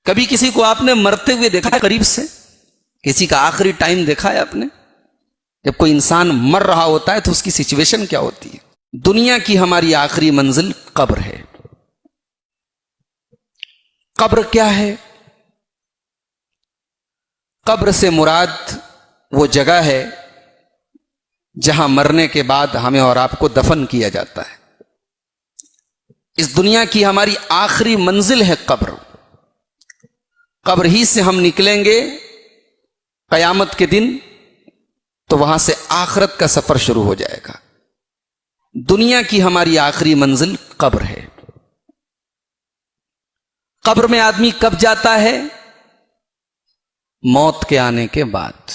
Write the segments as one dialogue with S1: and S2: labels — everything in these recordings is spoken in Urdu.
S1: کبھی کسی کو آپ نے مرتے ہوئے دیکھا ہے قریب سے؟ کسی کا آخری ٹائم دیکھا ہے آپ نے؟ جب کوئی انسان مر رہا ہوتا ہے تو اس کی سچویشن کیا ہوتی ہے؟ دنیا کی ہماری آخری منزل قبر ہے۔ قبر کیا ہے؟ قبر سے مراد وہ جگہ ہے جہاں مرنے کے بعد ہمیں اور آپ کو دفن کیا جاتا ہے۔ اس دنیا کی ہماری آخری منزل ہے قبر۔ قبر ہی سے ہم نکلیں گے قیامت کے دن، تو وہاں سے آخرت کا سفر شروع ہو جائے گا۔ دنیا کی ہماری آخری منزل قبر ہے۔ قبر میں آدمی کب جاتا ہے؟ موت کے آنے کے بعد۔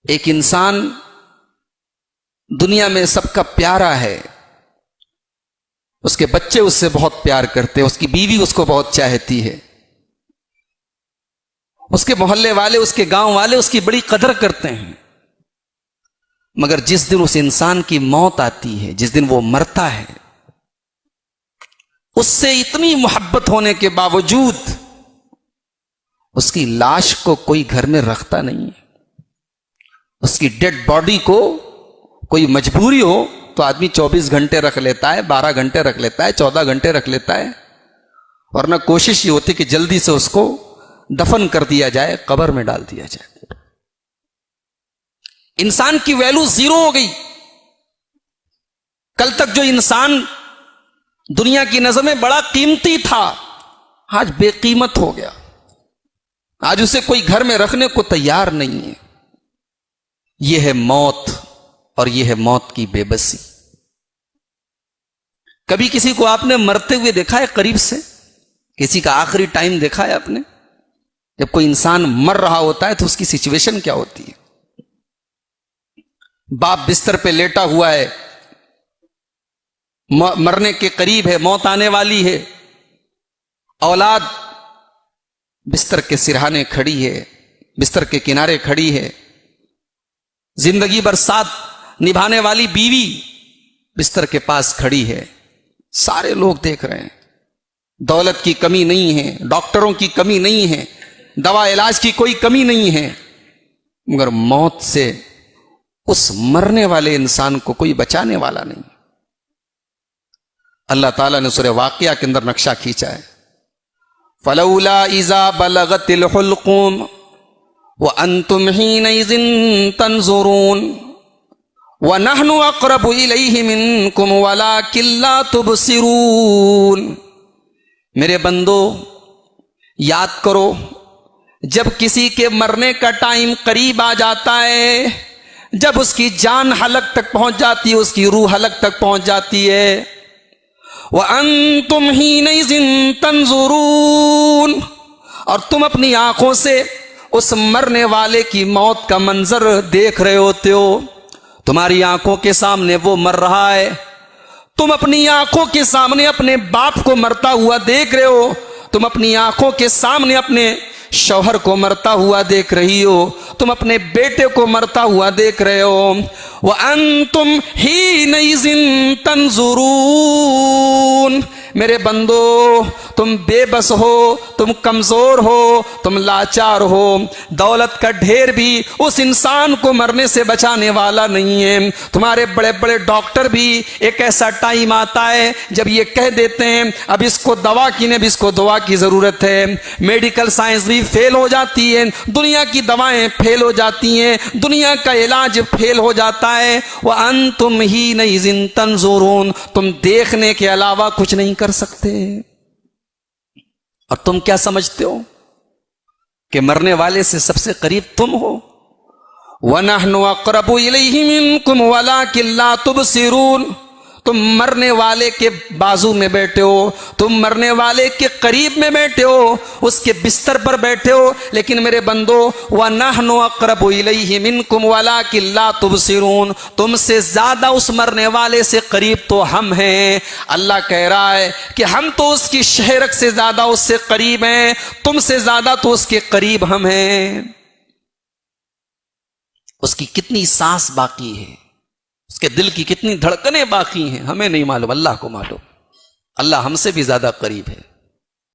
S1: ایک انسان دنیا میں سب کا پیارا ہے، اس کے بچے اس سے بہت پیار کرتے ہیں، اس کی بیوی اس کو بہت چاہتی ہے، اس کے محلے والے، اس کے گاؤں والے اس کی بڑی قدر کرتے ہیں۔ مگر جس دن اس انسان کی موت آتی ہے، جس دن وہ مرتا ہے، اس سے اتنی محبت ہونے کے باوجود اس کی لاش کو کوئی گھر میں رکھتا نہیں ہے۔ اس کی ڈیڈ باڈی کو کوئی مجبوری ہو تو آدمی 24 گھنٹے رکھ لیتا ہے، 12 گھنٹے رکھ لیتا ہے، 14 گھنٹے رکھ لیتا ہے، ورنہ کوشش یہ ہوتی کہ جلدی سے اس کو دفن کر دیا جائے، قبر میں ڈال دیا جائے۔ انسان کی ویلو زیرو ہو گئی۔ کل تک جو انسان دنیا کی نظر میں بڑا قیمتی تھا، آج بے قیمت ہو گیا۔ آج اسے کوئی گھر میں رکھنے کو تیار نہیں ہے۔ یہ ہے موت، اور یہ ہے موت کی بے بسی۔ کبھی کسی کو آپ نے مرتے ہوئے دیکھا ہے قریب سے؟ کسی کا آخری ٹائم دیکھا ہے آپ نے؟ جب کوئی انسان مر رہا ہوتا ہے تو اس کی سچویشن کیا ہوتی ہے؟ باپ بستر پہ لیٹا ہوا ہے، مرنے کے قریب ہے، موت آنے والی ہے، اولاد بستر کے سرہانے کھڑی ہے، بستر کے کنارے کھڑی ہے، زندگی بھر ساتھ نبھانے والی بیوی بستر کے پاس کھڑی ہے، سارے لوگ دیکھ رہے ہیں۔ دولت کی کمی نہیں ہے، ڈاکٹروں کی کمی نہیں ہے، دوا علاج کی کوئی کمی نہیں ہے، مگر موت سے اس مرنے والے انسان کو کوئی بچانے والا نہیں۔ اللہ تعالیٰ نے سورہ واقعہ کے اندر نقشہ کھینچا ہے، فَلَوْلَا إِذَا بَلَغَتِ الْحُلْقُومَ وَأَنْتُمْ حِينَئِذٍ تَنْظُرُونَ وَنَحْنُ أَقْرَبُ إِلَيْهِ مِنْكُمْ وَلَكِنْ لَا تُبْصِرُونَ۔ میرے بندو یاد کرو، جب کسی کے مرنے کا ٹائم قریب آ جاتا ہے، جب اس کی جان حلق تک پہنچ جاتی ہے، اس کی روح حلق تک پہنچ جاتی ہے، وَأَنْتُمْ حِينَئِذٍ تَنْظُرُونَ، اور تم اپنی آنکھوں سے اس مرنے والے کی موت کا منظر دیکھ رہے ہوتے ہو۔ تمہاری آنکھوں کے سامنے وہ مر رہا ہے، تم اپنی آنکھوں کے سامنے اپنے باپ کو مرتا ہوا دیکھ رہے ہو، تم اپنی آنکھوں کے سامنے اپنے شوہر کو مرتا ہوا دیکھ رہی ہو، تم اپنے بیٹے کو مرتا ہوا دیکھ رہے ہو۔ وَأَنْتُمْ حِينَئِذٍ تَنْظُرُونَ، میرے بندو تم بے بس ہو، تم کمزور ہو، تم لاچار ہو۔ دولت کا ڈھیر بھی اس انسان کو مرنے سے بچانے والا نہیں ہے۔ تمہارے بڑے بڑے ڈاکٹر بھی ایک ایسا ٹائم آتا ہے جب یہ کہہ دیتے ہیں اب اس کو دوا کی نہیں، اب اس کو دوا کی ضرورت ہے۔ میڈیکل سائنس بھی فیل ہو جاتی ہے، دنیا کی دوائیں فیل ہو جاتی ہیں، دنیا کا علاج فیل ہو جاتا ہے۔ وَأَنْتُمْ حِينَئِذٍ تَنْظُرُونَ، تم دیکھنے کے علاوہ کچھ نہیں کر سکتے۔ اور تم کیا سمجھتے ہو کہ مرنے والے سے سب سے قریب تم ہو؟ وَنَحْنُ أَقْرَبُ إِلَيْهِ مِنْكُمْ وَلَكِنْ لَا تُبْصِرُونَ، تم مرنے والے کے بازو میں بیٹھے ہو، تم مرنے والے کے قریب میں بیٹھے ہو، اس کے بستر پر بیٹھے ہو، لیکن میرے بندو وَنَحْنُ أَقْرَبُ إِلَيْهِ مِنْكُمْ وَلَكِنْ لَا تُبْصِرُونَ، تم سے زیادہ اس مرنے والے سے قریب تو ہم ہیں۔ اللہ کہہ رہا ہے کہ ہم تو اس کی شہرت سے زیادہ اس سے قریب ہیں، تم سے زیادہ تو اس کے قریب ہم ہیں۔ اس کی کتنی سانس باقی ہے، اس کے دل کی کتنی دھڑکنیں باقی ہیں، ہمیں نہیں معلوم، اللہ کو معلوم۔ اللہ ہم سے بھی زیادہ قریب ہے۔